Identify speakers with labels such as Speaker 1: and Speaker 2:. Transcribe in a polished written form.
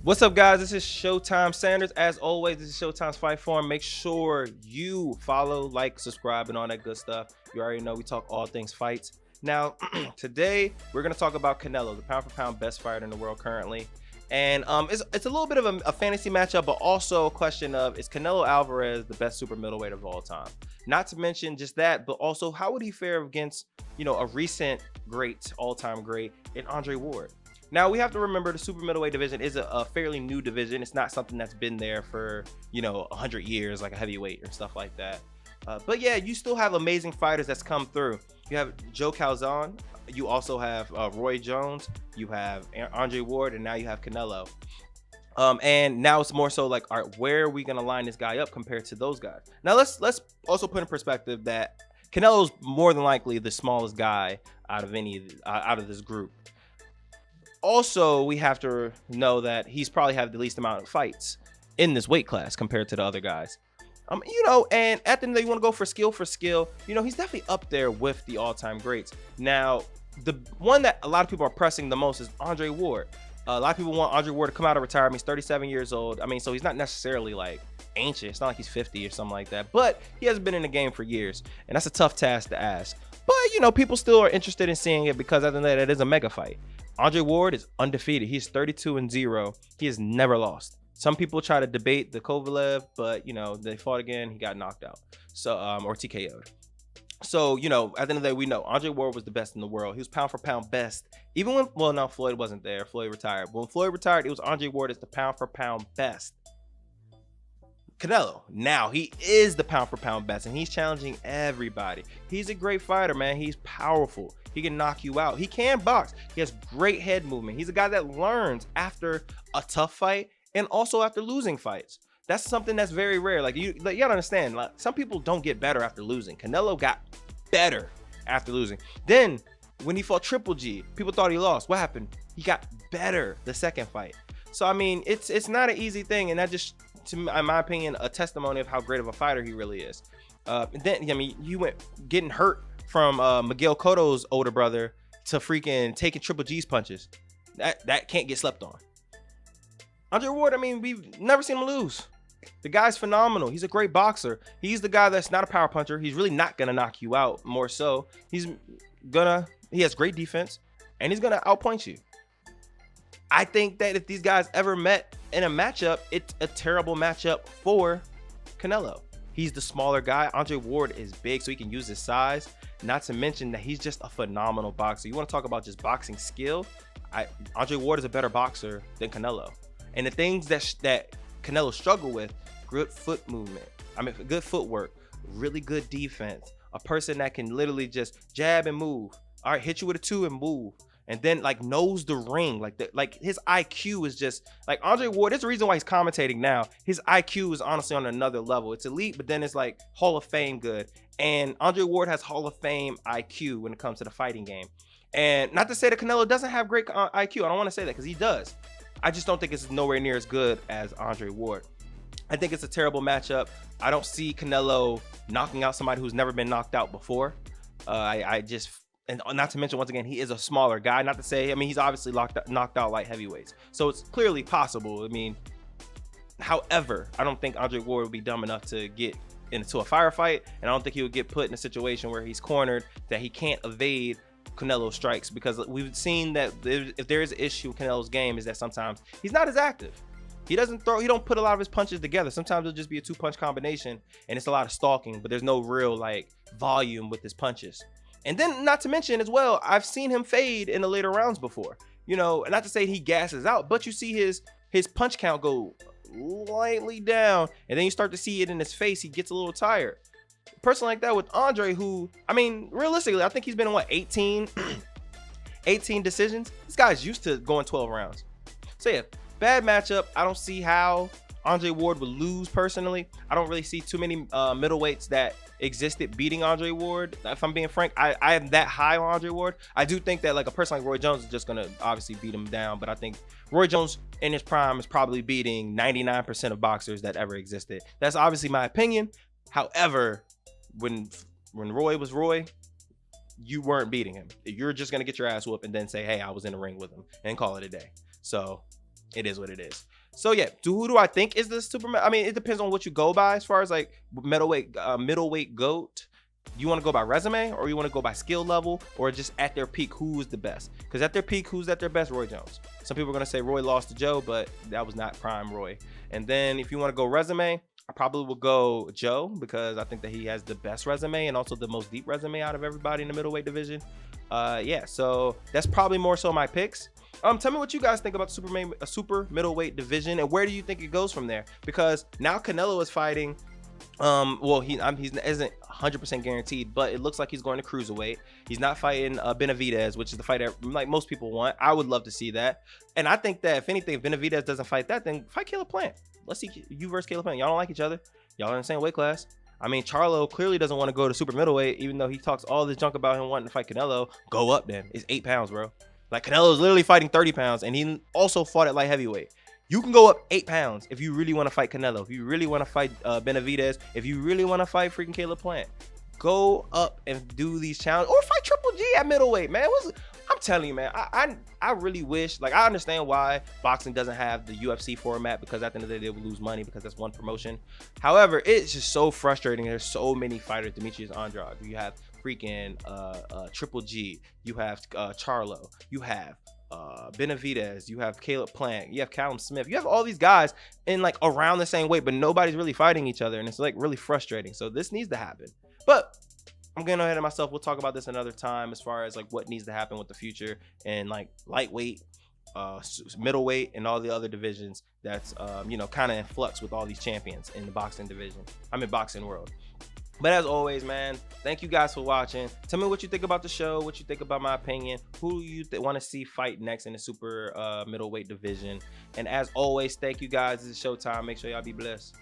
Speaker 1: What's up, guys? This is Showtime Sanders. As always, this is Showtime's Fight Forum. Make sure you follow, like, subscribe, and all that good stuff. You already know we talk all things fights. Now, today we're gonna talk about Canelo, the pound-for-pound best fighter in the world currently. And it's a little bit of a fantasy matchup, but also a question of, is Canelo Alvarez the best super middleweight of all time? Not to mention just that, but also how would he fare against, a recent great, all-time great in Andre Ward? Now, we have to remember the super middleweight division is a fairly new division. It's not something that's been there for, 100 years, like a heavyweight or stuff like that. But yeah, you still have amazing fighters that's come through. You have Joe Calzone. You also have Roy Jones. You have Andre Ward, and now you have Canelo. And now it's more so like, all right, where are we going to line this guy up compared to those guys? Now, let's also put in perspective that Canelo's more than likely the smallest guy out of this group. Also, we have to know that he's probably have the least amount of fights in this weight class compared to the other guys. And at the end of the day, you want to go for skill. He's definitely up there with the all-time greats. Now, the one that a lot of people are pressing the most is Andre Ward. A lot of people want Andre Ward to come out of retirement. He's 37 years old. So he's not necessarily like ancient. It's not like he's 50 or something like that. But he hasn't been in the game for years, and that's a tough task to ask. But people still are interested in seeing it because other than that, it is a mega fight. Andre Ward is undefeated. He's 32-0. He has never lost. Some people try to debate the Kovalev, but they fought again. He got knocked out, so or TKO'd. So at the end of the day, we know Andre Ward was the best in the world. He was pound for pound best. Even when Floyd wasn't there. Floyd retired. But when Floyd retired, it was Andre Ward as the pound for pound best. Canelo, now he is the pound for pound best, and he's challenging everybody. He's a great fighter, man. He's powerful. He can knock you out. He can box. He has great head movement. He's a guy that learns after a tough fight and also after losing fights. That's something that's very rare. You gotta understand, some people don't get better after losing. Canelo got better after losing. Then when he fought Triple G, people thought he lost. What happened? He got better the second fight. So it's not an easy thing, and that just, in my opinion, a testimony of how great of a fighter he really is. Then you went getting hurt from Miguel Cotto's older brother to freaking taking Triple G's punches. That can't get slept on. Andre Ward, we've never seen him lose. The guy's phenomenal. He's a great boxer. He's the guy that's not a power puncher. He's really not gonna knock you out. More so, he has great defense, and he's gonna outpoint you. I think that if these guys ever met in a matchup, it's a terrible matchup for Canelo. He's the smaller guy. Andre Ward is big, so he can use his size. Not to mention that he's just a phenomenal boxer. You want to talk about just boxing skill? Andre Ward is a better boxer than Canelo. And the things that Canelo struggled with, good foot movement, good footwork, really good defense, a person that can literally just jab and move. All right, hit you with a 2 and move. And then knows the ring. His IQ is just like Andre Ward. There's a reason why he's commentating now. His IQ is honestly on another level. It's elite, but then it's like Hall of Fame good. And Andre Ward has Hall of Fame IQ when it comes to the fighting game. And not to say that Canelo doesn't have great IQ. I don't want to say that, because he does. I just don't think it's nowhere near as good as Andre Ward. I think it's a terrible matchup. I don't see Canelo knocking out somebody who's never been knocked out before. And not to mention, once again, he is a smaller guy. Not to say, he's obviously knocked out light heavyweights. So it's clearly possible. However, I don't think Andre Ward would be dumb enough to get into a firefight. And I don't think he would get put in a situation where he's cornered, that he can't evade Canelo strikes. Because we've seen that if there is an issue with Canelo's game, is that sometimes he's not as active. He don't put a lot of his punches together. Sometimes it'll just be a 2-punch combination, and it's a lot of stalking, but there's no real volume with his punches. And then, not to mention as well, I've seen him fade in the later rounds before. Not to say he gasses out, but you see his punch count go slightly down, and then you start to see it in his face. He gets a little tired. A person like that with Andre, who, realistically, I think he's been in 18 decisions. This guy's used to going 12 rounds. So yeah, bad matchup. I don't see how Andre Ward would lose personally. I don't really see too many middleweights that existed beating Andre Ward. If I'm being frank, I am that high on Andre Ward. I do think that a person like Roy Jones is just gonna obviously beat him down, but I think Roy Jones in his prime is probably beating 99% of boxers that ever existed. That's obviously my opinion. However, when Roy was Roy, you weren't beating him. You're just gonna get your ass whooped and then say, hey, I was in the ring with him, and call it a day. So it is what it is. So yeah, who do I think is the super? I mean, it depends on what you go by as far as like middleweight GOAT. You want to go by resume, or you want to go by skill level, or just at their peak, who is the best? Because at their peak, who's at their best? Roy Jones. Some people are going to say Roy lost to Joe, but that was not prime Roy. And then if you want to go resume, I probably will go Joe, because I think that he has the best resume and also the most deep resume out of everybody in the middleweight division. Yeah, so that's probably more so my picks. Tell me what you guys think about the super middleweight division, and where do you think it goes from there? Because now Canelo is fighting. Well, he isn't 100% guaranteed, but it looks like he's going to cruiserweight. He's not fighting Benavidez, which is the fight that like most people want. I would love to see that, and I think that if anything, if Benavidez doesn't fight that, then fight Caleb Plant. Let's see you versus Caleb Plant. Y'all don't like each other. Y'all are in the same weight class. I mean, Charlo clearly doesn't want to go to super middleweight, even though he talks all this junk about him wanting to fight Canelo. Go up then. It's 8 pounds, bro. Like, Canelo's literally fighting 30 pounds, and he also fought at light heavyweight. You can go up 8 pounds if you really want to fight Canelo, if you really want to fight Benavidez, if you really want to fight freaking Caleb Plant. Go up and do these challenges, or fight Triple G at middleweight, man. I'm telling you, man, I really wish, like, I understand why boxing doesn't have the UFC format, because at the end of the day, they would lose money because that's one promotion. However, it's just so frustrating. There's so many fighters. Demetrius Andrade, you have freaking Triple G, you have Charlo, you have Benavidez, you have Caleb Plant, you have Callum Smith, you have all these guys in like around the same weight, but nobody's really fighting each other, and it's like really frustrating. So this needs to happen. But I'm getting ahead of myself. We'll talk about this another time as far as like what needs to happen with the future and like lightweight, middleweight, and all the other divisions that's you know, kind of in flux with all these champions in the boxing division. I'm in boxing world. But as always, man, thank you guys for watching. Tell me what you think about the show, what you think about my opinion, who you want to see fight next in the super middleweight division. And as always, thank you guys. This is Showtime. Make sure y'all be blessed.